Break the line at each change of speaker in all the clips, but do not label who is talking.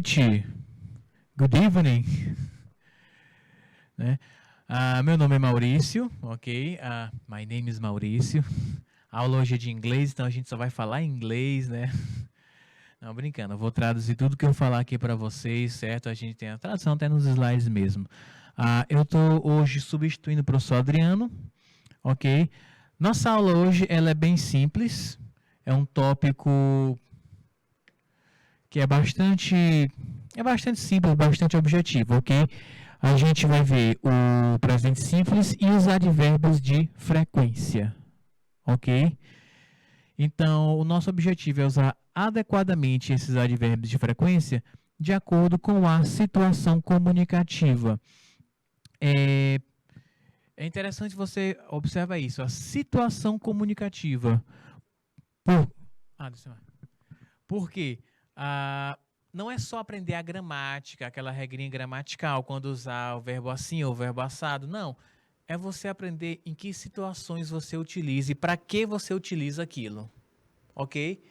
noite. Good evening. Né? Meu nome é Maurício, ok? My name is Maurício. A aula hoje é de inglês, então a gente só vai falar inglês, né? Não, brincando, eu vou traduzir tudo que eu falar aqui para vocês, certo? A gente tem a tradução até nos slides mesmo. Eu estou hoje substituindo o professor Adriano, ok? Nossa aula hoje ela é bem simples, é um tópico que é bastante simples, bastante objetivo, ok? A gente vai ver o presente simples e os advérbios de frequência, ok? Então, o nosso objetivo é usar adequadamente esses advérbios de frequência de acordo com a situação comunicativa. É interessante você observar isso, a situação comunicativa. Por quê? Não é só aprender a gramática, aquela regrinha gramatical, quando usar o verbo assim ou o verbo assado. Não. É você aprender em que situações você utiliza e para que você utiliza aquilo. Ok?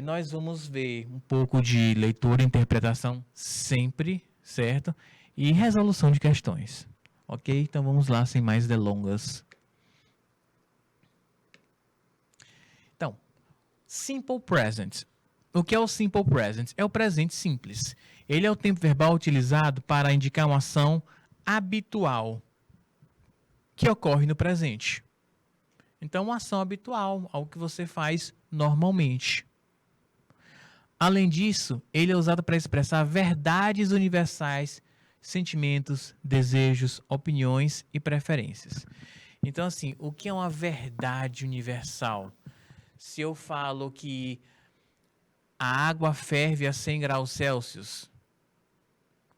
Nós vamos ver um pouco de leitura e interpretação sempre, certo? E resolução de questões. Ok? Então vamos lá, sem mais delongas. Então, simple present. O que é o simple present? É o presente simples. Ele é o tempo verbal utilizado para indicar uma ação habitual que ocorre no presente. Então, uma ação habitual, algo que você faz normalmente. Além disso, ele é usado para expressar verdades universais, sentimentos, desejos, opiniões e preferências. Então, assim, o que é uma verdade universal? Se eu falo que a água ferve a 100 graus Celsius,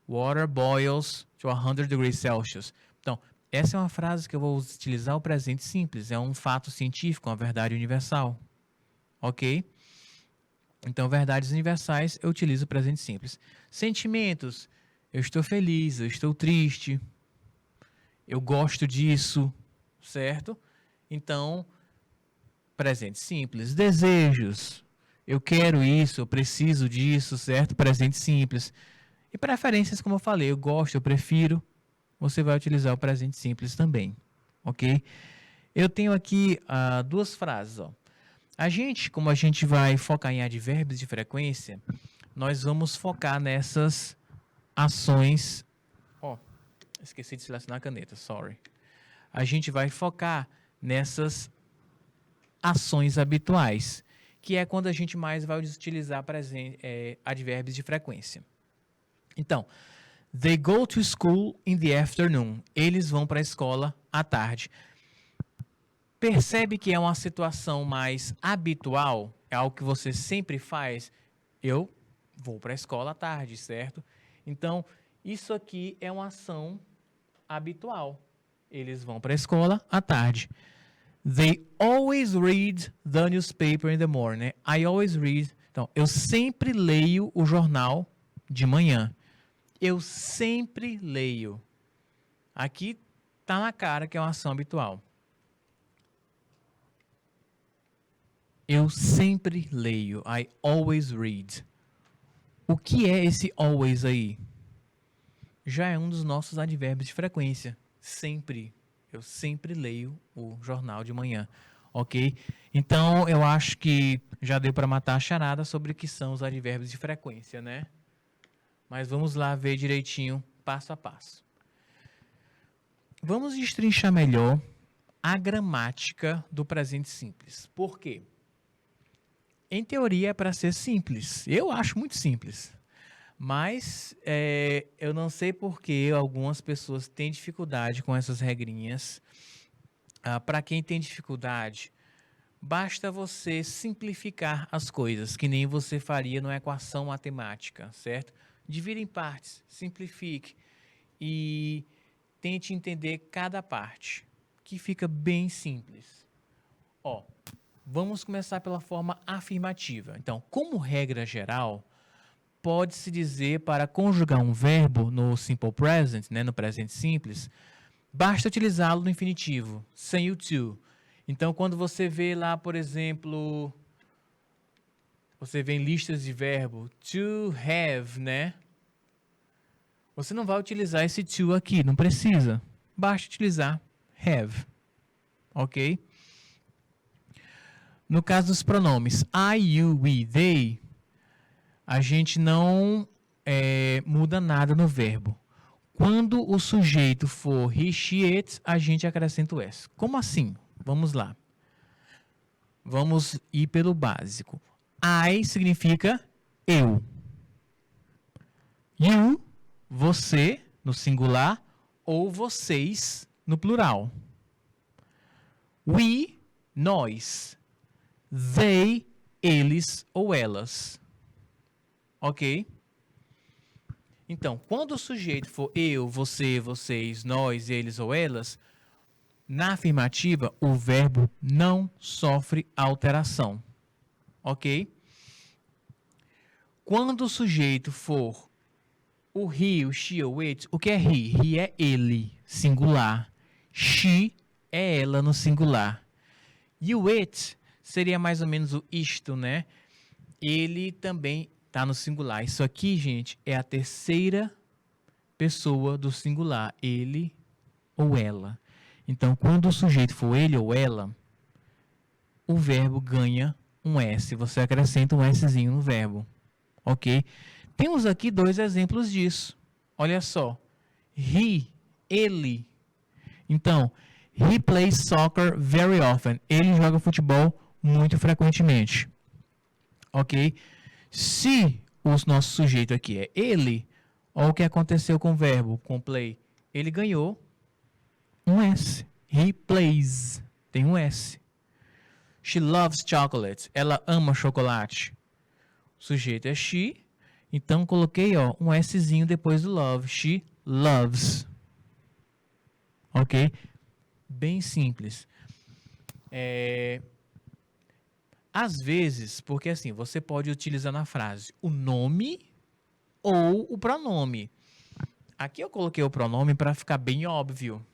water boils to 100 degrees Celsius. Então, essa é uma frase que eu vou utilizar o presente simples. É um fato científico, uma verdade universal. Ok? Então, verdades universais, eu utilizo o presente simples. Sentimentos. Eu estou feliz, eu estou triste. Eu gosto disso, certo? Então, presente simples. Desejos. Eu quero isso, eu preciso disso, certo? Presente simples. E preferências, como eu falei, eu gosto, eu prefiro. Você vai utilizar o presente simples também, ok? Eu tenho aqui duas frases, ó. Como a gente vai focar em advérbios de frequência, nós vamos focar nessas ações. Esqueci de selecionar a caneta, sorry. A gente vai focar nessas ações habituais, que é quando a gente mais vai utilizar advérbios de frequência. Então, they go to school in the afternoon. Eles vão para a escola à tarde. Percebe que é uma situação mais habitual? É algo que você sempre faz? Eu vou para a escola à tarde, certo? Então, isso aqui é uma ação habitual. Eles vão para a escola à tarde. They always read the newspaper in the morning. I always read. Então, eu sempre leio o jornal de manhã. Eu sempre leio. Aqui está na cara que é uma ação habitual. Eu sempre leio. I always read. O que é esse always aí? Já é um dos nossos advérbios de frequência. Sempre. Eu sempre leio o jornal de manhã. Ok? Então, eu acho que já deu para matar a charada sobre o que são os advérbios de frequência, né? Mas vamos lá ver direitinho, passo a passo. Vamos destrinchar melhor a gramática do presente simples. Por quê? Em teoria é para ser simples. Eu acho muito simples. Mas eu não sei por que algumas pessoas têm dificuldade com essas regrinhas. Para quem tem dificuldade, basta você simplificar as coisas, que nem você faria numa equação matemática, certo? Divida em partes, simplifique e tente entender cada parte, que fica bem simples. Vamos começar pela forma afirmativa. Então, como regra geral, pode-se dizer para conjugar um verbo no simple present, né, no presente simples, basta utilizá-lo no infinitivo, sem o to. Então, quando você vê lá, por exemplo, você vê em listas de verbo, to have, né? Você não vai utilizar esse to aqui, não precisa. Basta utilizar have, ok? No caso dos pronomes I, you, we, they, a gente não muda nada no verbo. Quando o sujeito for he, she, it, a gente acrescenta o s. Como assim? Vamos lá. Vamos ir pelo básico. I significa eu. You, você, no singular, ou vocês, no plural. We, nós. They, eles ou elas. Ok? Então, quando o sujeito for eu, você, vocês, nós, eles ou elas, na afirmativa, o verbo não sofre alteração. Ok? Quando o sujeito for o he, o she ou it, o que é he? He é ele, singular. She é ela no singular. E o it seria mais ou menos o isto, né? Ele também está no singular. Isso aqui, gente, é a terceira pessoa do singular. Ele ou ela. Então, quando o sujeito for ele ou ela, o verbo ganha um S. Você acrescenta um Szinho no verbo. Ok? Temos aqui 2 exemplos disso. Olha só. He, ele. Então, he plays soccer very often. Ele joga futebol muito frequentemente. Ok? Se o nosso sujeito aqui é ele, olha o que aconteceu com o verbo, com play. Ele ganhou um S. He plays. Tem um S. She loves chocolate. Ela ama chocolate. O sujeito é she. Então, coloquei um Szinho depois do love. She loves. Ok? Bem simples. Às vezes, porque assim, você pode utilizar na frase o nome ou o pronome. Aqui eu coloquei o pronome para ficar bem óbvio.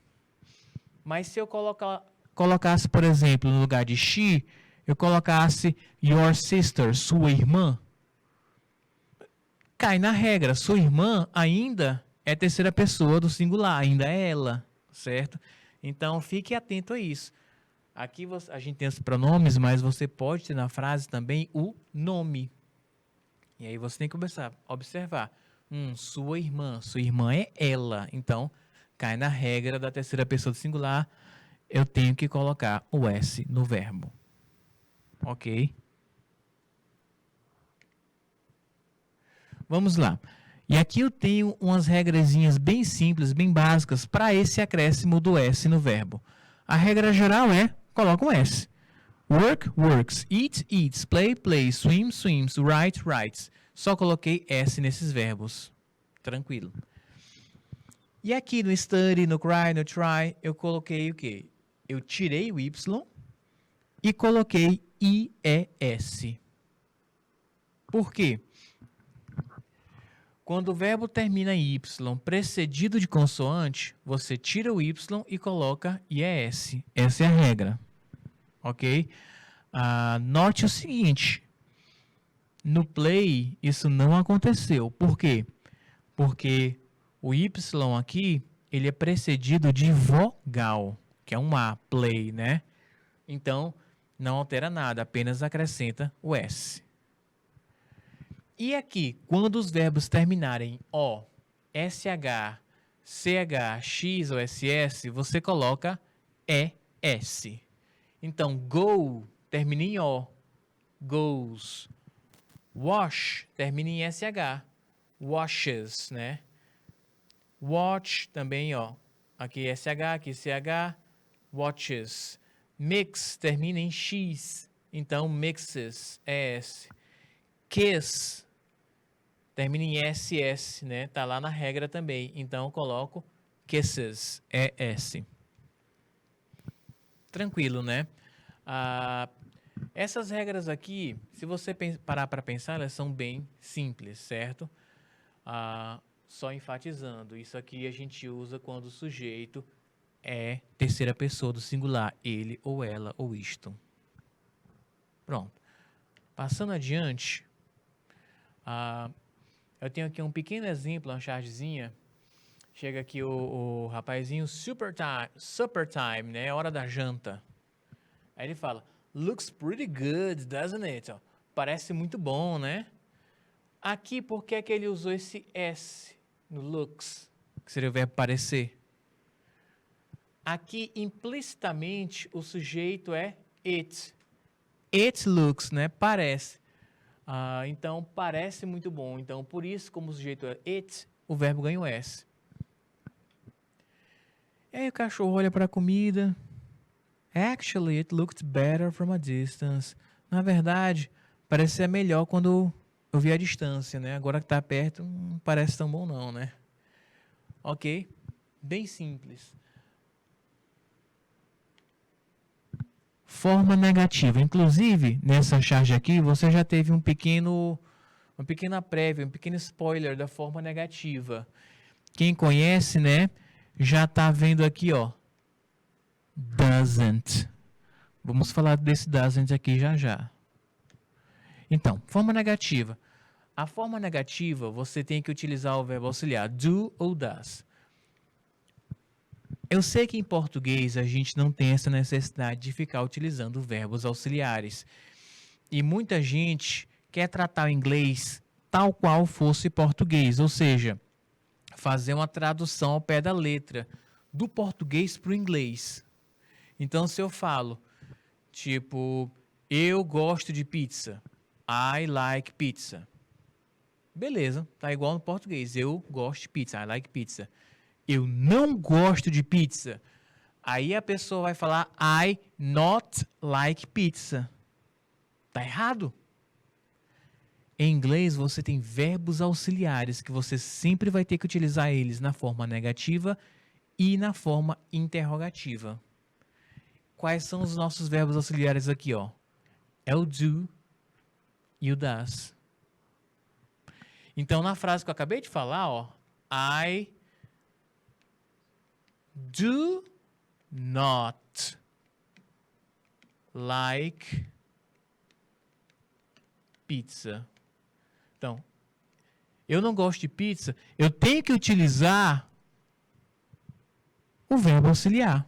Mas se eu colocasse, por exemplo, no lugar de she, eu colocasse your sister, sua irmã, cai na regra. Sua irmã ainda é terceira pessoa do singular, ainda é ela, certo? Então, fique atento a isso. Aqui a gente tem os pronomes, mas você pode ter na frase também o nome. E aí você tem que observar. Sua irmã. Sua irmã é ela. Então, cai na regra da terceira pessoa do singular. Eu tenho que colocar o S no verbo. Ok? Vamos lá. E aqui eu tenho umas regrazinhas bem simples, bem básicas, para esse acréscimo do S no verbo. A regra geral é, coloca um S. Work, works. Eat, eats. Play, plays. Swim, swims. Write, writes. Só coloquei S nesses verbos. Tranquilo. E aqui no study, no cry, no try, eu coloquei o quê? Eu tirei o Y e coloquei IES. Por quê? Quando o verbo termina em Y precedido de consoante, você tira o Y e coloca IES. Essa é a regra. Ok? Note o seguinte. No play, isso não aconteceu. Por quê? Porque o Y aqui, ele é precedido de vogal, que é um A, play, né? Então, não altera nada, apenas acrescenta o S. E aqui, quando os verbos terminarem em O, SH, CH, X ou SS, você coloca ES. Então, go termina em O, goes. Wash termina em SH, washes, né? Watch também, aqui SH, aqui CH, watches. Mix termina em X, então mixes, ES. Kiss termina em SS, né? Tá lá na regra também. Então eu coloco kisses, ES. Tranquilo, né? Essas regras aqui, se você parar para pensar, elas são bem simples, certo? Só enfatizando, isso aqui a gente usa quando o sujeito é terceira pessoa do singular, ele ou ela ou isto. Pronto. Passando adiante, eu tenho aqui um pequeno exemplo, uma chargezinha. Chega aqui o rapazinho, supper time, né? Hora da janta. Aí ele fala, looks pretty good, doesn't it? Ó, parece muito bom, né? Aqui, por que é que ele usou esse S no looks? Que seria o verbo parecer. Aqui, implicitamente, o sujeito é it. It looks, né? Parece. Então, parece muito bom. Então, por isso, como o sujeito é it, o verbo ganha o S. E aí o cachorro olha para a comida. Actually, it looked better from a distance. Na verdade, parecia melhor quando eu vi a distância, né? Agora que está perto, não parece tão bom não, né? Ok? Bem simples. Forma negativa. Inclusive, nessa charge aqui, você já teve uma pequena prévia, um pequeno spoiler da forma negativa. Quem conhece, né, já está vendo aqui, ó, doesn't. Vamos falar desse doesn't aqui já já. Então, forma negativa. A forma negativa, você tem que utilizar o verbo auxiliar do ou does. Eu sei que em português a gente não tem essa necessidade de ficar utilizando verbos auxiliares. E muita gente quer tratar o inglês tal qual fosse português, ou seja, fazer uma tradução ao pé da letra, do português para o inglês. Então, se eu falo, tipo, eu gosto de pizza, I like pizza. Beleza, tá igual no português, eu gosto de pizza, I like pizza. Eu não gosto de pizza. Aí a pessoa vai falar I not like pizza. Tá errado. Em inglês você tem verbos auxiliares que você sempre vai ter que utilizar eles na forma negativa e na forma interrogativa. Quais são os nossos verbos auxiliares aqui, ó? É o do e o does. Então na frase que eu acabei de falar, ó, I do not like pizza. Então, eu não gosto de pizza, eu tenho que utilizar o verbo auxiliar.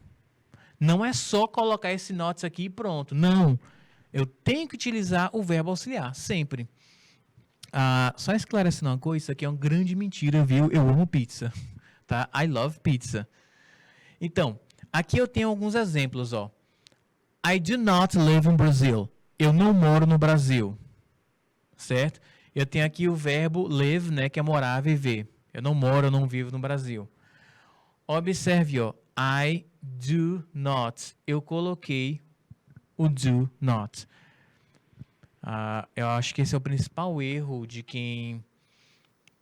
Não é só colocar esse not aqui e pronto. Não. Eu tenho que utilizar o verbo auxiliar, sempre. Só esclarecendo uma coisa, isso aqui é uma grande mentira, viu? Eu amo pizza. Tá? I love pizza. Então, aqui eu tenho alguns exemplos, ó. I do not live in Brazil. Eu não moro no Brasil. Certo? Eu tenho aqui o verbo live, né, que é morar, viver. Eu não moro, eu não vivo no Brasil. Observe, ó. I do not. Eu coloquei o do not. Eu acho que esse é o principal erro de quem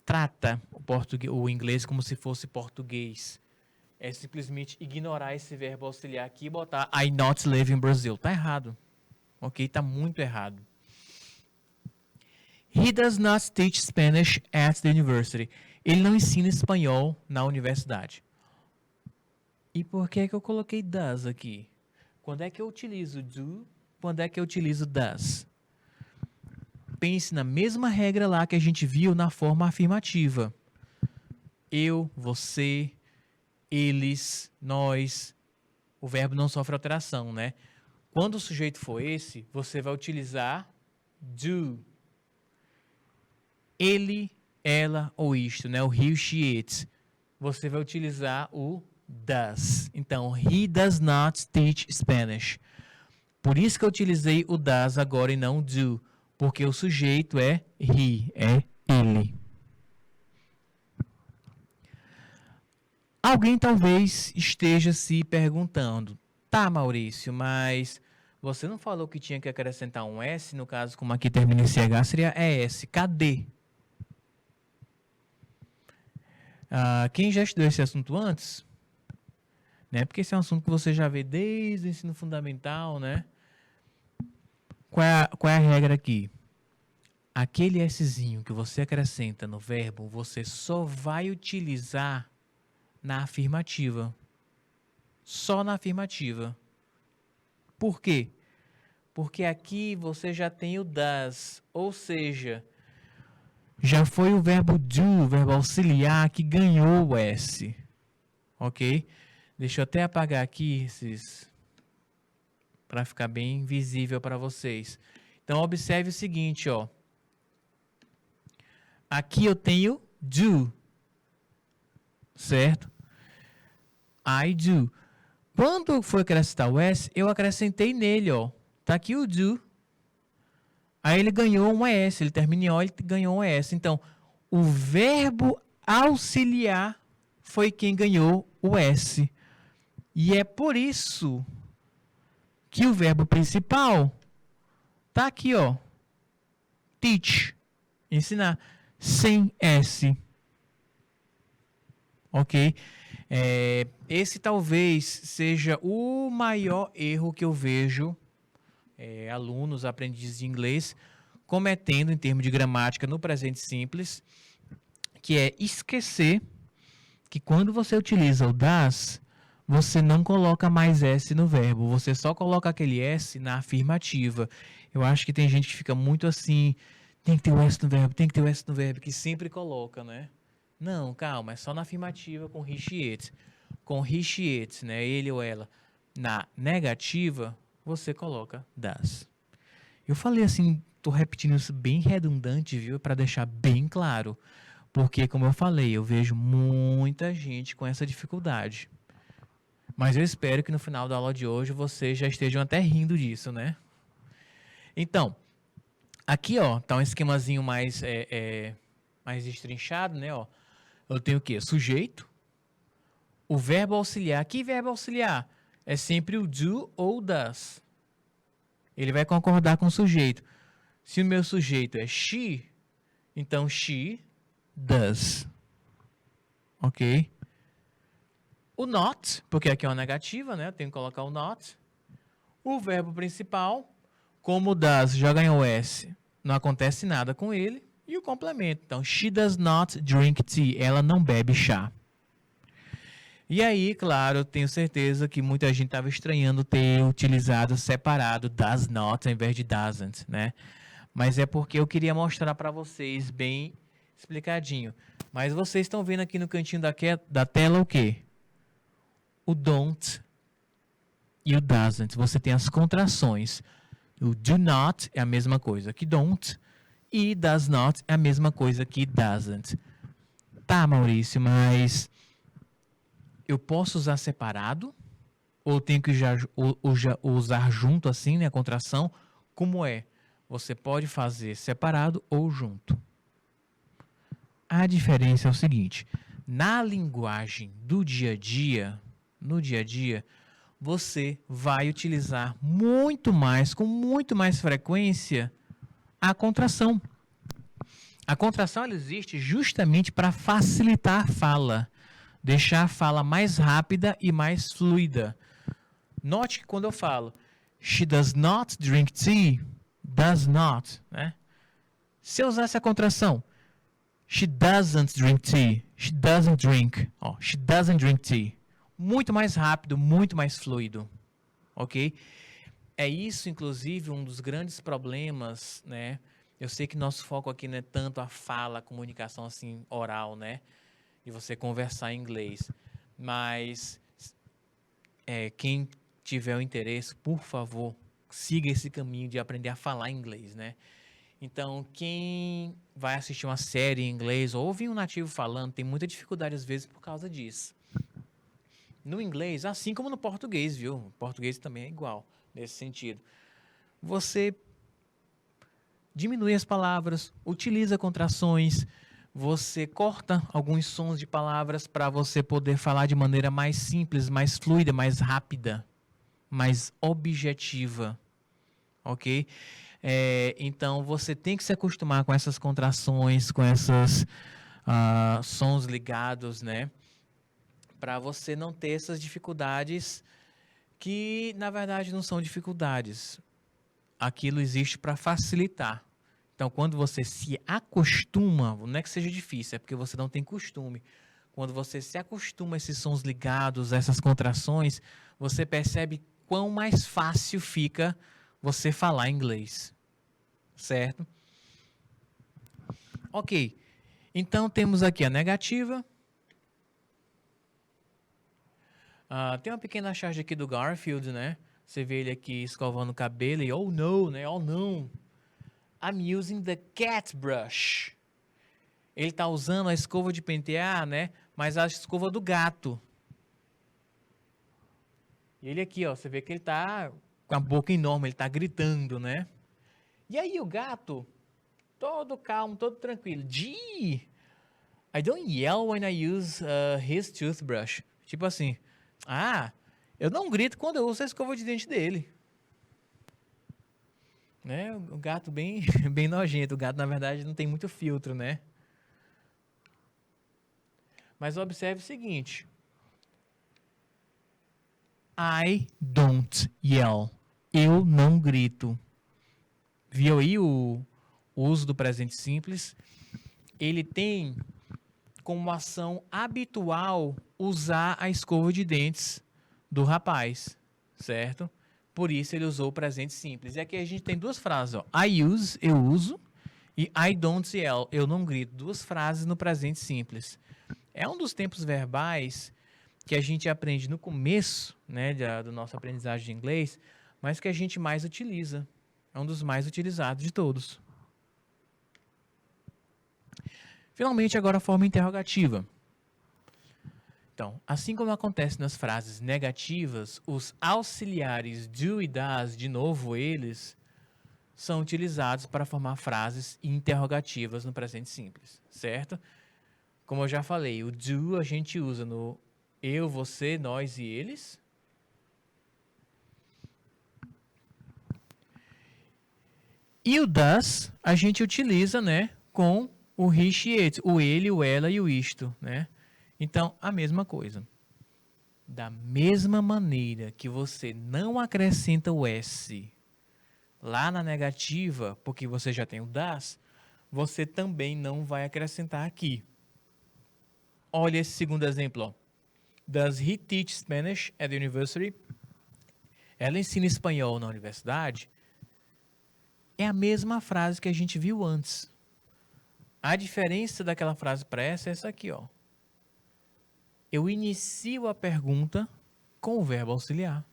trata o inglês como se fosse português. É simplesmente ignorar esse verbo auxiliar aqui e botar I not live in Brazil. Tá errado. Ok? Tá muito errado. He does not teach Spanish at the university. Ele não ensina espanhol na universidade. E por que eu coloquei does aqui? Quando é que eu utilizo do? Quando é que eu utilizo does? Pense na mesma regra lá que a gente viu na forma afirmativa. Eu, você, eles, nós. O verbo não sofre alteração, né? Quando o sujeito for esse, você vai utilizar do. Ele, ela ou isto, né? O he, she, it. Você vai utilizar o does. Então, he does not teach Spanish. Por isso que eu utilizei o does agora e não do. Porque o sujeito é he, é ele. Alguém talvez esteja se perguntando, tá, Maurício, mas você não falou que tinha que acrescentar um S, no caso, como aqui termina em CH, seria ES. Cadê? Quem já estudou esse assunto antes, né? Porque esse é um assunto que você já vê desde o ensino fundamental, né? Qual é a regra aqui? Aquele Szinho que você acrescenta no verbo, você só vai utilizar na afirmativa. Só na afirmativa. Por quê? Porque aqui você já tem o does, ou seja, já foi o verbo do, o verbo auxiliar, que ganhou o S. Ok? Deixa eu até apagar aqui para ficar bem visível para vocês. Então, observe o seguinte, ó. Aqui eu tenho do, certo? I do. Quando foi acrescentar o S, eu acrescentei nele, ó. Tá aqui o do. Aí ele ganhou um S, ele termina em O, ele ganhou um S. Então, o verbo auxiliar foi quem ganhou o S. E é por isso que o verbo principal tá aqui, ó. Teach, ensinar, sem S. Ok? Esse talvez seja o maior erro que eu vejo alunos, aprendizes de inglês, cometendo em termos de gramática no presente simples, que é esquecer que quando você utiliza o das, você não coloca mais S no verbo, você só coloca aquele S na afirmativa. Eu acho que tem gente que fica muito assim, tem que ter o S no verbo, tem que ter o S no verbo, que sempre coloca, né? Não, calma, é só na afirmativa com he, she, it. Com he, she, it, né? Ele ou ela. Na negativa, você coloca das. Eu falei assim, tô repetindo isso bem redundante, viu? Para deixar bem claro. Porque, como eu falei, eu vejo muita gente com essa dificuldade. Mas eu espero que no final da aula de hoje vocês já estejam até rindo disso, né? Então, aqui, ó, tá um esquemazinho mais destrinchado, né? Ó. Eu tenho o quê? Sujeito. O verbo auxiliar. Que verbo auxiliar? É sempre o do ou does. Ele vai concordar com o sujeito. Se o meu sujeito é she, então she does. Ok? O not, porque aqui é uma negativa, né? Eu tenho que colocar o not. O verbo principal, como o does já ganhou S, não acontece nada com ele. E o complemento. Então, she does not drink tea. Ela não bebe chá. E aí, claro, eu tenho certeza que muita gente estava estranhando ter utilizado separado does not ao invés de doesn't, né? Mas é porque eu queria mostrar para vocês bem explicadinho. Mas vocês estão vendo aqui no cantinho da tela o quê? O don't e o doesn't. Você tem as contrações. O do not é a mesma coisa que don't e does not é a mesma coisa que doesn't. Tá, Maurício, mas eu posso usar separado? Ou tenho que já usar junto assim, né, a contração? Como é? Você pode fazer separado ou junto. A diferença é o seguinte: na linguagem do dia a dia, no dia a dia, você vai utilizar muito mais, com muito mais frequência, a contração. A contração ela existe justamente para facilitar a fala, deixar a fala mais rápida e mais fluida. Note que quando eu falo she does not drink tea, does not, né? Se eu usasse a contração she doesn't drink tea, she doesn't drink, she doesn't drink tea, muito mais rápido, muito mais fluido, ok? É isso, inclusive, um dos grandes problemas, né? Eu sei que nosso foco aqui não é tanto a fala, a comunicação assim oral, né? De você conversar em inglês, mas quem tiver o interesse, por favor, siga esse caminho de aprender a falar inglês, né? Então, quem vai assistir uma série em inglês ou ouvir um nativo falando, tem muita dificuldade às vezes por causa disso. No inglês, assim como no português, viu? O português também é igual, nesse sentido. Você diminui as palavras, utiliza contrações, você corta alguns sons de palavras para você poder falar de maneira mais simples, mais fluida, mais rápida, mais objetiva, ok? Então, você tem que se acostumar com essas contrações, com esses sons ligados, né? Para você não ter essas dificuldades que, na verdade, não são dificuldades. Aquilo existe para facilitar. Então, quando você se acostuma, não é que seja difícil, é porque você não tem costume. Quando você se acostuma a esses sons ligados, a essas contrações, você percebe quão mais fácil fica você falar inglês, certo? Ok, então temos aqui a negativa. Tem uma pequena charge aqui do Garfield, né? Você vê ele aqui escovando o cabelo e oh no, né? Oh não. I'm using the cat brush. Ele está usando a escova de pentear, né? Mas a escova do gato. E ele aqui, ó, você vê que ele está com a boca enorme, ele está gritando, né? E aí o gato, todo calmo, todo tranquilo. Gee, I don't yell when I use his toothbrush. Tipo assim, eu não grito quando eu uso a escova de dente dele. Né? O gato bem, bem nojento. O gato, na verdade, não tem muito filtro, né? Mas observe o seguinte. I don't yell. Eu não grito. Viu aí o uso do presente simples? Ele tem como ação habitual usar a escova de dentes do rapaz, certo? Por isso ele usou o presente simples. E aqui a gente tem duas frases, ó. I use, eu uso, e I don't yell, eu não grito. Duas frases no presente simples. É um dos tempos verbais que a gente aprende no começo, né, do nosso aprendizagem de inglês, mas que a gente mais utiliza. É um dos mais utilizados de todos. Finalmente, agora a forma interrogativa. Então, assim como acontece nas frases negativas, os auxiliares do e das, de novo eles, são utilizados para formar frases interrogativas no presente simples, certo? Como eu já falei, o do a gente usa no eu, você, nós e eles. E o das a gente utiliza, né, com o he, she, it, o ele, o ela e o isto, né? Então, a mesma coisa. Da mesma maneira que você não acrescenta o S lá na negativa, porque você já tem o das, você também não vai acrescentar aqui. Olha esse segundo exemplo, ó. Does he teach Spanish at the university? Ela ensina espanhol na universidade? É a mesma frase que a gente viu antes. A diferença daquela frase para essa é essa aqui, ó. Eu inicio a pergunta com o verbo auxiliar.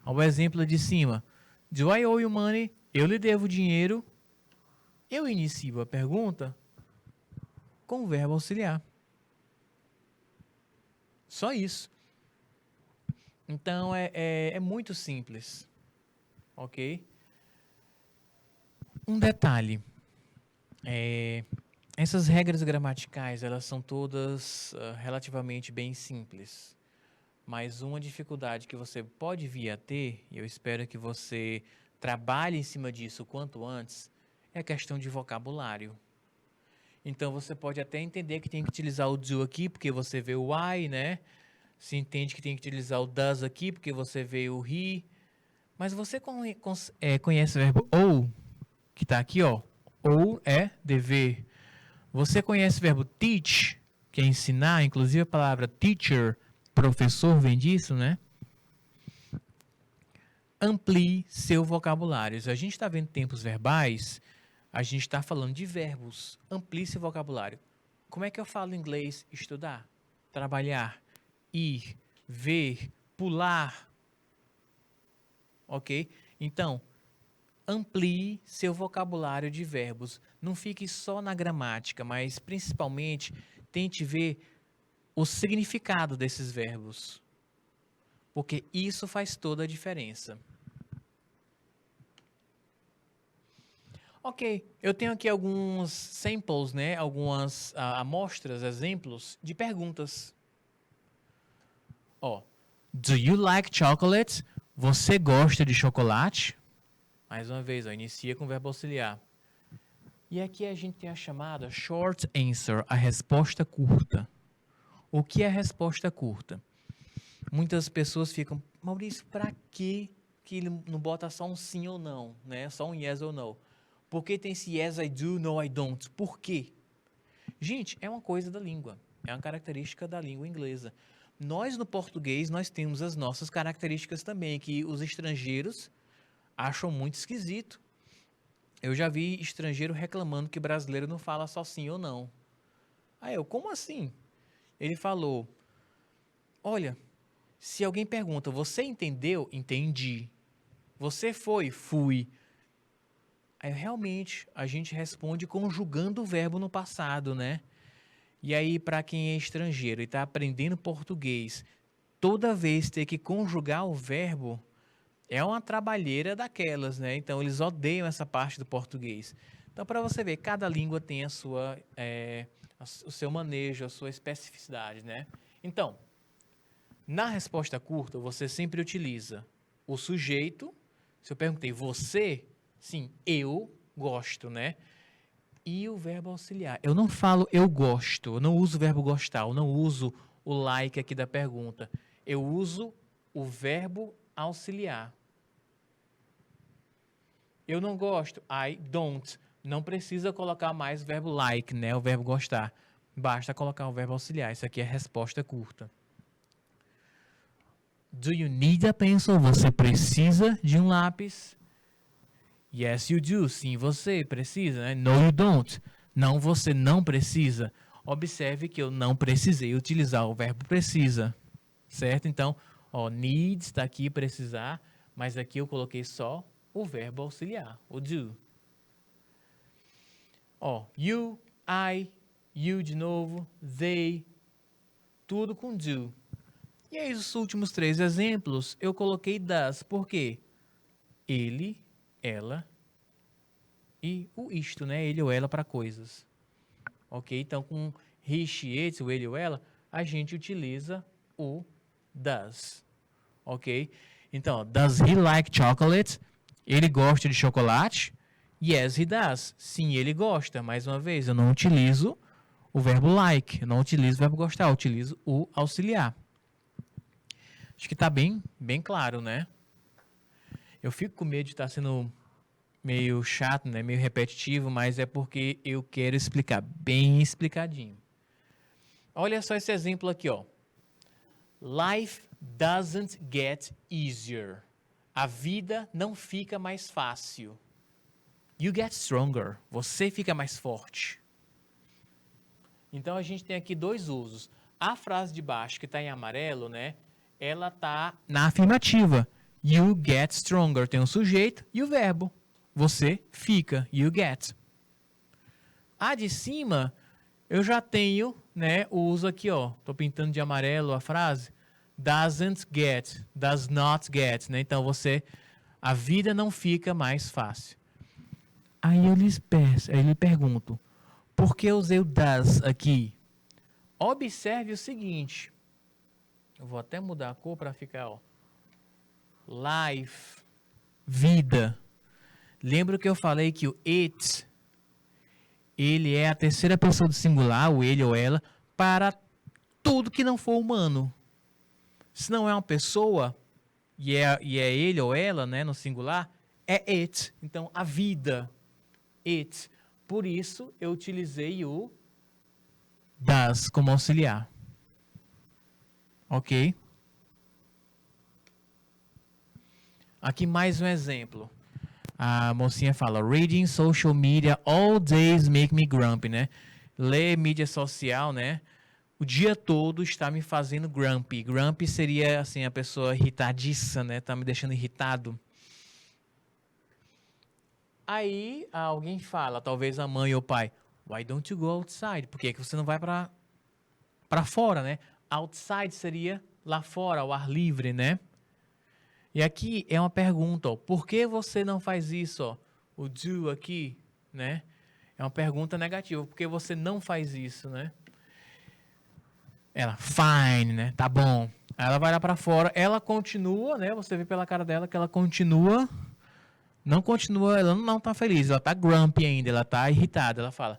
O exemplo de cima. Do I owe you money? Eu lhe devo dinheiro. Eu inicio a pergunta com o verbo auxiliar. Só isso. Então, é muito simples. Ok? Um detalhe. Essas regras gramaticais, elas são todas relativamente bem simples. Mas uma dificuldade que você pode vir a ter, e eu espero que você trabalhe em cima disso o quanto antes, é a questão de vocabulário. Então, você pode até entender que tem que utilizar o do aqui, porque você vê o I, né? Se entende que tem que utilizar o does aqui, porque você vê o he. Mas você conhece o verbo ou, que está aqui, ó. Ou é dever. Você conhece o verbo teach, que é ensinar, inclusive a palavra teacher, professor, vem disso, né? Amplie seu vocabulário. Se a gente está vendo tempos verbais, a gente está falando de verbos. Amplie seu vocabulário. Como é que eu falo em inglês? Estudar, trabalhar, ir, ver, pular. Ok? Então, amplie seu vocabulário de verbos. Não fique só na gramática, mas principalmente tente ver o significado desses verbos. Porque isso faz toda a diferença. Ok, eu tenho aqui alguns samples, né? Algumas amostras, exemplos de perguntas. Ó, do you like chocolate? Você gosta de chocolate? Mais uma vez, ó, inicia com o verbo auxiliar. E aqui a gente tem a chamada short answer, a resposta curta. O que é a resposta curta? Muitas pessoas ficam, Maurício, para que ele não bota só um sim ou não, né? Só um yes ou no? Por que tem esse yes I do, no I don't? Por quê? Gente, é uma coisa da língua. É uma característica da língua inglesa. Nós, no português, nós temos as nossas características também, que os estrangeiros acham muito esquisito. Eu já vi estrangeiro reclamando que brasileiro não fala só sim ou não. Aí eu, como assim? Ele falou, olha, se alguém pergunta, você entendeu? Entendi. Você foi? Fui. Aí realmente a gente responde conjugando o verbo no passado, né? E aí, para quem é estrangeiro e está aprendendo português, toda vez ter que conjugar o verbo é uma trabalheira daquelas, né? Então eles odeiam essa parte do português. Então, para você ver, cada língua tem a sua, o seu manejo, a sua especificidade, né? Então, na resposta curta, você sempre utiliza o sujeito. Se eu perguntei você, sim, eu gosto, né? E o verbo auxiliar. Eu não falo eu gosto, eu não uso o verbo gostar, eu não uso o like aqui da pergunta. Eu uso o verbo auxiliar. Eu não gosto, I don't. Não precisa colocar mais o verbo like, né? O verbo gostar. Basta colocar o verbo auxiliar. Isso aqui é a resposta curta. Do you need a pencil? Você precisa de um lápis? Yes, you do. Sim, você precisa, né? No, you don't. Não, você não precisa. Observe que eu não precisei utilizar o verbo precisa, certo? Então, ó, needs está aqui, precisar, mas aqui eu coloquei só o verbo auxiliar, o do. Ó, you, I, you de novo, they, tudo com do. E aí, os últimos 3 exemplos, eu coloquei does. Por quê? Ele, ela e o isto, né? Ele ou ela para coisas. Ok? Então, com he, she, it, o ele ou ela, a gente utiliza o does. Ok? Então, does he like chocolate? Ele gosta de chocolate? Yes, he does. Sim, ele gosta. Mais uma vez, eu não utilizo o verbo like, eu não utilizo o verbo gostar, eu utilizo o auxiliar. Acho que está bem claro, né? Eu fico com medo de estar sendo meio chato, né? Meio repetitivo, mas é porque eu quero explicar bem explicadinho. Olha só esse exemplo aqui, ó. Life doesn't get easier. A vida não fica mais fácil. You get stronger. Você fica mais forte. Então a gente tem aqui 2 usos. A frase de baixo, que está em amarelo, né? Ela está na afirmativa. You get stronger. Tem o sujeito e o verbo. Você fica. You get. A de cima, eu já tenho, né, o uso aqui, ó. Tô pintando de amarelo a frase. Doesn't get, does not get, né? Então a vida não fica mais fácil. Aí eu lhe pergunto, por que eu usei o does aqui? Observe o seguinte. Eu vou até mudar a cor para ficar, ó. Life, vida. Lembra que eu falei que o it ele é a terceira pessoa do singular, o ele ou ela, para tudo que não for humano. Se não é uma pessoa, e é ele ou ela, né, no singular, é it. Então, a vida, it. Por isso, eu utilizei o does como auxiliar. Ok? Aqui mais um exemplo. A mocinha fala, reading social media all days make me grumpy, né? Ler mídia social, né? O dia todo está me fazendo grumpy. Grumpy seria, assim, a pessoa irritadiça, né? Tá me deixando irritado. Aí alguém fala, talvez a mãe ou o pai, why don't you go outside? Por que você não vai para fora, né? Outside seria lá fora, ao ar livre, né? E aqui é uma pergunta, ó, por que você não faz isso, ó? O do aqui, né? É uma pergunta negativa, por que você não faz isso, né? Ela, fine, né? Tá bom. Aí ela vai lá pra fora, ela continua, né? Você vê pela cara dela que ela continua, ela não tá feliz, ela tá grumpy ainda, ela tá irritada. Ela fala,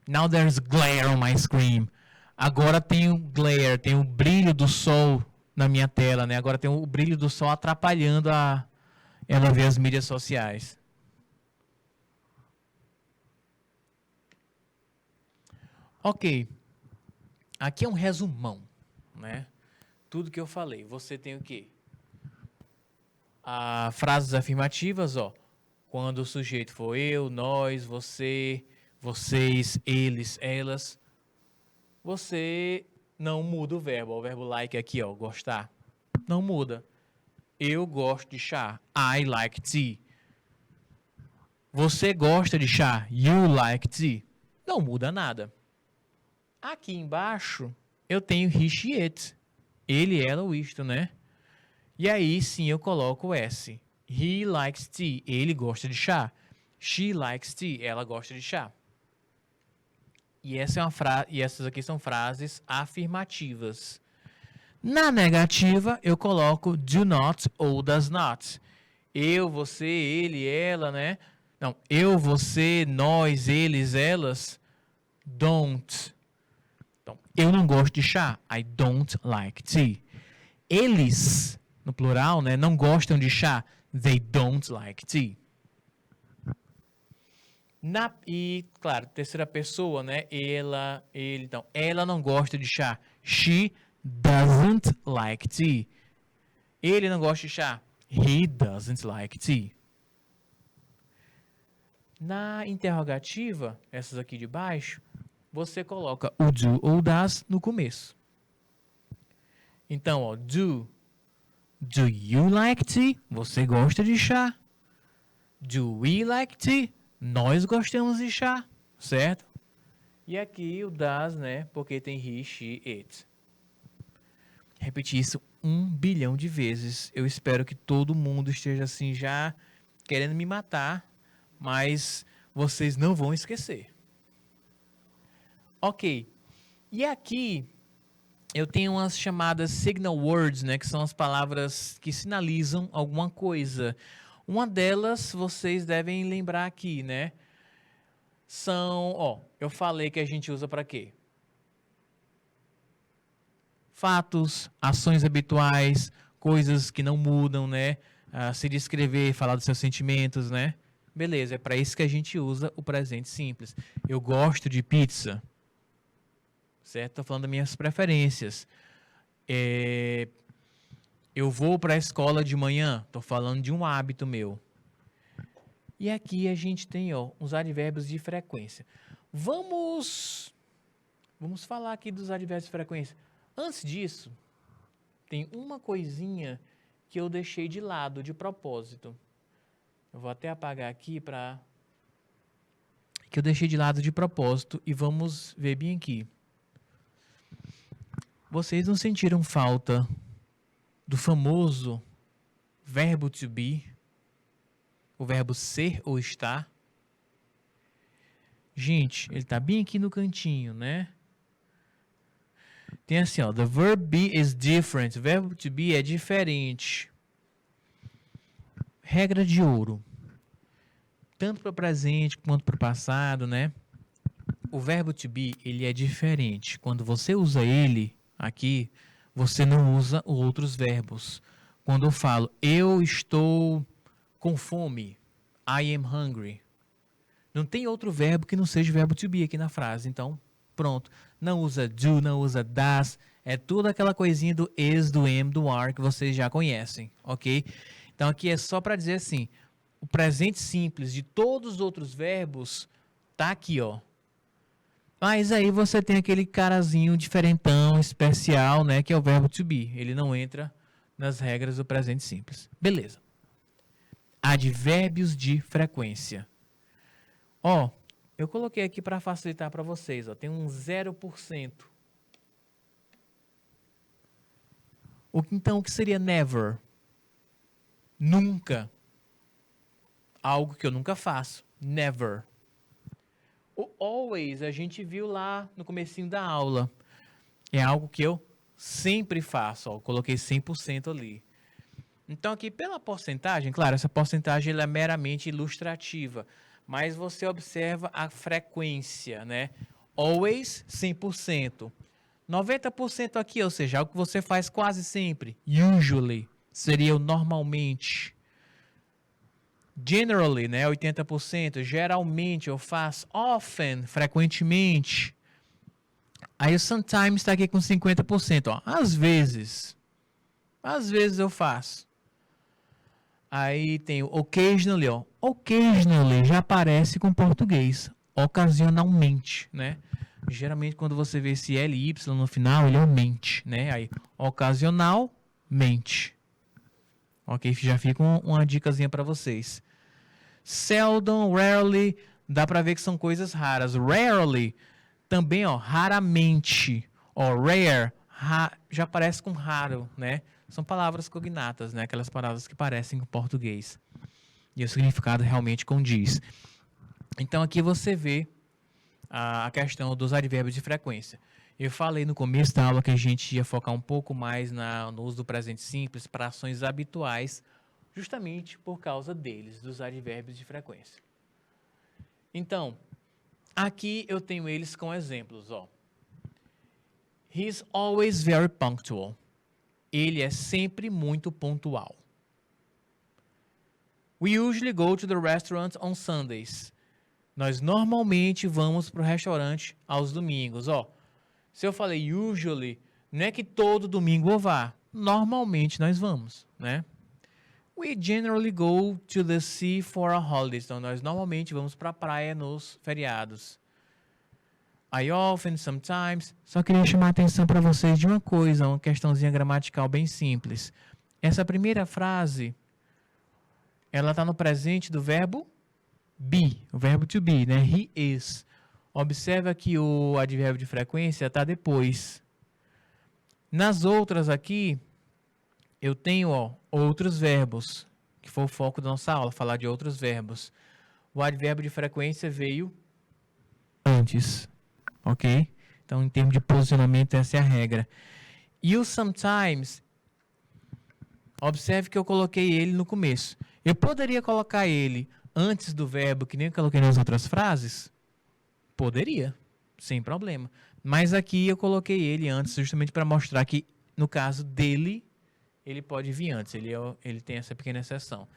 now there's glare on my screen. Agora tem o glare, tem o brilho do sol na minha tela, né? Agora tem o brilho do sol atrapalhando ela ver as mídias sociais. Ok. Aqui é um resumão, né? Tudo que eu falei. Você tem o quê? Frases afirmativas, ó. Quando o sujeito for eu, nós, você, vocês, eles, elas, você não muda o verbo. O verbo like aqui, ó, gostar. Não muda. Eu gosto de chá. I like tea. Você gosta de chá. You like tea. Não muda nada. Aqui embaixo, eu tenho he, she, it. Ele, ela ou isto, né? E aí, sim, eu coloco o S. He likes tea. Ele gosta de chá. She likes tea. Ela gosta de chá. E essas aqui são frases afirmativas. Na negativa, eu coloco do not ou does not. Eu, você, ele, ela, né? Não, eu, você, nós, eles, elas, don't. Então, eu não gosto de chá. I don't like tea. Eles, no plural, né, não gostam de chá. They don't like tea. E, claro, terceira pessoa, né? Ela, ele. Então, ela não gosta de chá. She doesn't like tea. Ele não gosta de chá. He doesn't like tea. Na interrogativa, essas aqui de baixo, você coloca o do ou das no começo. Então, ó, do you like tea? Você gosta de chá? Do we like tea? Nós gostamos de chá, certo? E aqui o das, né? Porque tem he, she, it. Repetir isso 1 bilhão de vezes. Eu espero que todo mundo esteja assim já querendo me matar, mas vocês não vão esquecer. Ok. E aqui eu tenho umas chamadas signal words, né? Que são as palavras que sinalizam alguma coisa. Uma delas vocês devem lembrar aqui, né? São, ó, eu falei que a gente usa para quê? Fatos, ações habituais, coisas que não mudam, né? Se descrever, falar dos seus sentimentos, né? Beleza, é para isso que a gente usa o presente simples. Eu gosto de pizza. Certo? Estou falando das minhas preferências. Eu vou para a escola de manhã. Estou falando de um hábito meu. E aqui a gente tem, ó, uns advérbios de frequência. Vamos falar aqui dos advérbios de frequência. Antes disso, tem uma coisinha que eu deixei de lado, de propósito. Eu vou até apagar aqui para... que eu deixei de lado de propósito e vamos ver bem aqui. Vocês não sentiram falta do famoso verbo to be? O verbo ser ou estar? Gente, ele está bem aqui no cantinho, né? Tem assim, ó, the verb be is different. O verbo to be é diferente. Regra de ouro. Tanto para o presente quanto para o passado, né? O verbo to be, ele é diferente. Quando você usa ele aqui, você não usa outros verbos. Quando eu falo, eu estou com fome, I am hungry. Não tem outro verbo que não seja o verbo to be aqui na frase. Então, pronto. Não usa do, não usa das. É tudo aquela coisinha do is, do am, do are que vocês já conhecem, ok? Então, aqui é só para dizer assim, o presente simples de todos os outros verbos tá aqui, ó. Mas aí você tem aquele carazinho diferentão, especial, né, que é o verbo to be. Ele não entra nas regras do presente simples. Beleza. Advérbios de frequência. Ó, eu coloquei aqui para facilitar para vocês, ó, tem um 0%. Então, o que seria never? Nunca. Algo que eu nunca faço. Never. O always, a gente viu lá no comecinho da aula. É algo que eu sempre faço. Ó, coloquei 100% ali. Então, aqui, pela porcentagem, claro, essa porcentagem ela é meramente ilustrativa. Mas você observa a frequência, né? Always, 100%. 90% aqui, ou seja, algo que você faz quase sempre. Usually, seria o normalmente. Generally, né, 80%. Geralmente eu faço. Often, frequentemente. Aí o sometimes está aqui com 50%. Ó. Às vezes eu faço. Aí tem o occasionally, ó. Occasionally já aparece com português. Ocasionalmente, né? Geralmente quando você vê esse LY no final, ele é o mente, né? Aí, ocasionalmente. Ok? Já fica uma dicasinha para vocês. Seldom, rarely, dá para ver que são coisas raras. Rarely, também, ó, raramente. Ó, rare, já aparece com raro, né? São palavras cognatas, né? Aquelas palavras que parecem com português. E o significado realmente condiz. Então, aqui você vê a questão dos advérbios de frequência. Eu falei no começo da aula que a gente ia focar um pouco mais no uso do presente simples para ações habituais, justamente por causa deles, dos advérbios de frequência. Então, aqui eu tenho eles com exemplos, ó. He's always very punctual. Ele é sempre muito pontual. We usually go to the restaurant on Sundays. Nós normalmente vamos para o restaurante aos domingos, ó. Se eu falei usually, não é que todo domingo eu vá. Normalmente nós vamos, né? We generally go to the sea for a holiday. Então, nós normalmente vamos para a praia nos feriados. I often, sometimes. Só queria chamar a atenção para vocês de uma coisa, uma questãozinha gramatical bem simples. Essa primeira frase, ela está no presente do verbo be, o verbo to be, né? He is. Observa que o advérbio de frequência está depois. Nas outras aqui, eu tenho outros verbos, que foi o foco da nossa aula, falar de outros verbos. O advérbio de frequência veio antes, ok? Então, em termos de posicionamento, essa é a regra. E o sometimes, observe que eu coloquei ele no começo. Eu poderia colocar ele antes do verbo, que nem eu coloquei nas outras frases? Poderia, sem problema. Mas aqui eu coloquei ele antes, justamente para mostrar que, no caso dele, ele pode vir antes. Ele tem essa pequena exceção.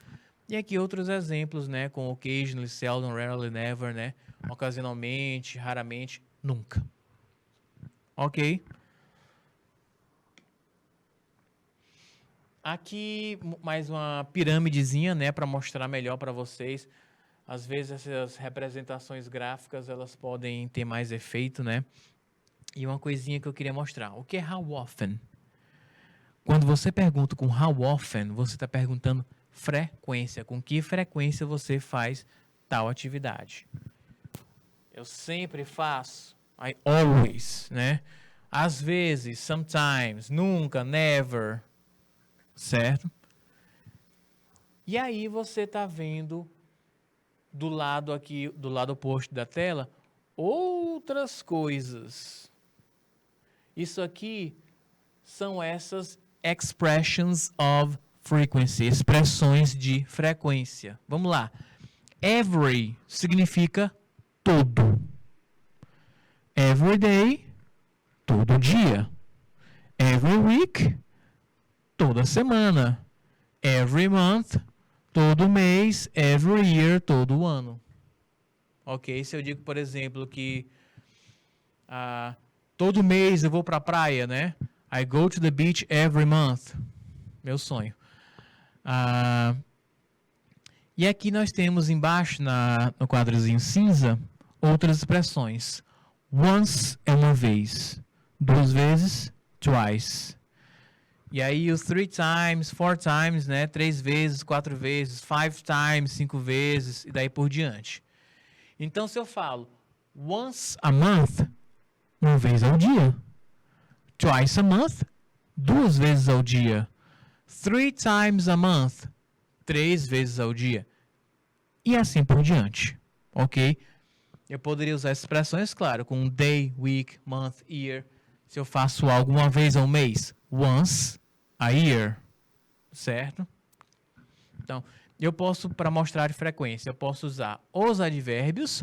E aqui outros exemplos, né? Com occasionally, seldom, rarely, never, né? Ocasionalmente, raramente, nunca. Ok? Aqui mais uma pirâmidezinha, né? Para mostrar melhor para vocês. Às vezes essas representações gráficas elas podem ter mais efeito, né? E uma coisinha que eu queria mostrar. O que é how often? Quando você pergunta com how often, você está perguntando frequência. Com que frequência você faz tal atividade? Eu sempre faço. I always, né? Às vezes, sometimes, nunca, never. Certo? E aí você está vendo do lado aqui, do lado oposto da tela, outras coisas. Isso aqui são essas expressions of frequency, expressões de frequência. Vamos lá. Every significa todo. Every day, todo dia. Every week, toda semana. Every month, todo mês. Every year, todo ano. Ok? Se eu digo, por exemplo, que todo mês eu vou para a praia, né? I go to the beach every month. Meu sonho. E aqui nós temos embaixo, no quadrozinho cinza, outras expressões. Once é uma vez. 2 vezes, twice. E aí os 3 times, 4 times, né? 3 vezes, 4 vezes, 5 times, 5 vezes, e daí por diante. Então, se eu falo once a month, uma vez ao dia. Twice a month, 2 vezes ao dia. 3 times a month, 3 vezes ao dia. E assim por diante, ok? Eu poderia usar essas expressões, claro, com day, week, month, year. Se eu faço algo uma vez ao mês, once a year, certo? Então, eu posso, para mostrar frequência, eu posso usar os advérbios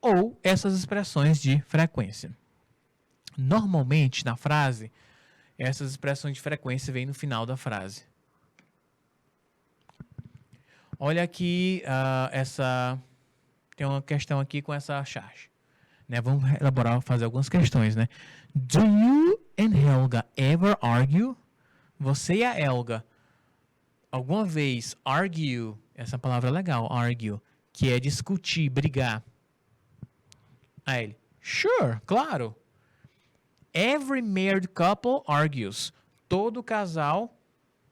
ou essas expressões de frequência. Normalmente, na frase, essas expressões de frequência vêm no final da frase. Olha aqui, tem uma questão aqui com essa charge. Né? Vamos elaborar, fazer algumas questões, né? Do you and Helga ever argue? Você e a Helga, alguma vez argue, essa palavra é legal, argue, que é discutir, brigar? Aí ele, sure, claro. Every married couple argues. Todo casal,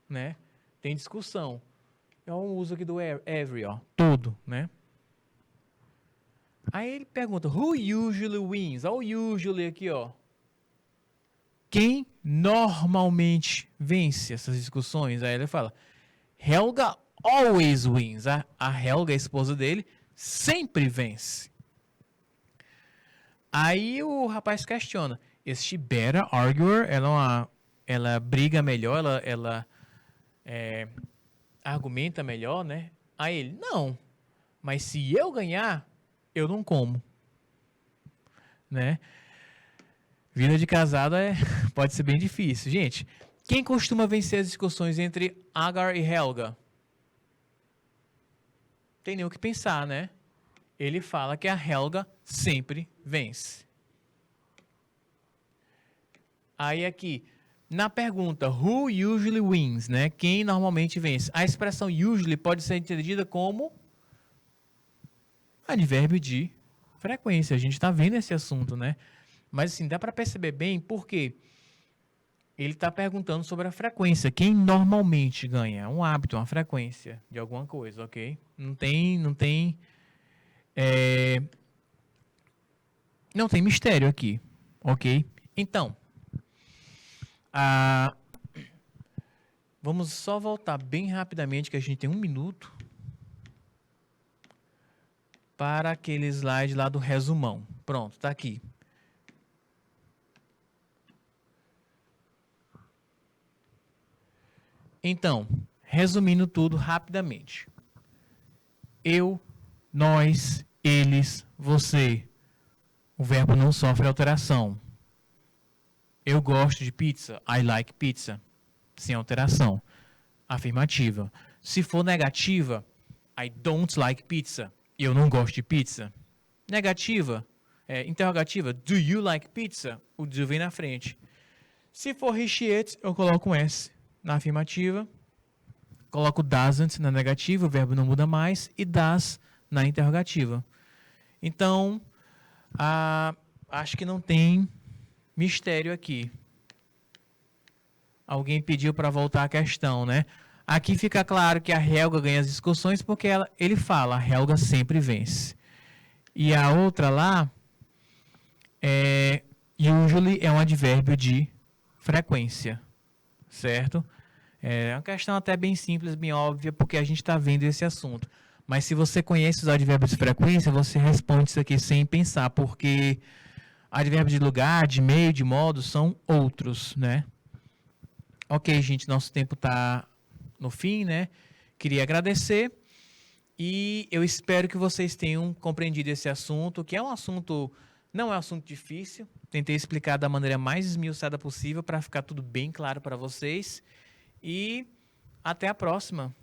né, tem discussão. É um uso aqui do every, ó, todo, né? Aí ele pergunta, who usually wins? Olha o usually aqui, ó. Quem normalmente vence essas discussões? Aí ele fala, Helga always wins. A Helga, a esposa dele, sempre vence. Aí o rapaz questiona, is she better arguer? Ela briga melhor, ela argumenta melhor, né? Aí ele, não. Mas se eu ganhar, eu não como. Né? Vida de casado pode ser bem difícil. Gente, quem costuma vencer as discussões entre Agar e Helga? Tem nem o que pensar, né? Ele fala que a Helga sempre vence. Aí aqui, na pergunta, who usually wins, né? Quem normalmente vence? A expressão usually pode ser entendida como advérbio de frequência. A gente está vendo esse assunto, né? Mas assim, dá para perceber bem porque ele está perguntando sobre a frequência. Quem normalmente ganha? É um hábito, uma frequência de alguma coisa, ok? Não tem mistério aqui, ok? Então, vamos só voltar bem rapidamente, que a gente tem 1 minuto, para aquele slide lá do resumão. Pronto, está aqui. Então, resumindo tudo rapidamente. Eu, nós, eles, você. O verbo não sofre alteração. Eu gosto de pizza. I like pizza. Sem alteração. Afirmativa. Se for negativa, I don't like pizza. Eu não gosto de pizza. Negativa, interrogativa, do you like pizza? O do vem na frente. Se for recheate, eu coloco um S na afirmativa. Coloco doesn't na negativa, o verbo não muda mais. E does na interrogativa. Então, acho que não tem mistério aqui. Alguém pediu para voltar a questão, né? Aqui fica claro que a Helga ganha as discussões porque ele fala, a Helga sempre vence. E a outra lá, usually é um advérbio de frequência, certo? É uma questão até bem simples, bem óbvia, porque a gente está vendo esse assunto. Mas se você conhece os advérbios de frequência, você responde isso aqui sem pensar, porque advérbios de lugar, de meio, de modo, são outros, né? Ok, gente, nosso tempo está no fim, né? Queria agradecer e eu espero que vocês tenham compreendido esse assunto, que é um assunto, não é um assunto difícil. Tentei explicar da maneira mais esmiuçada possível para ficar tudo bem claro para vocês. E até a próxima.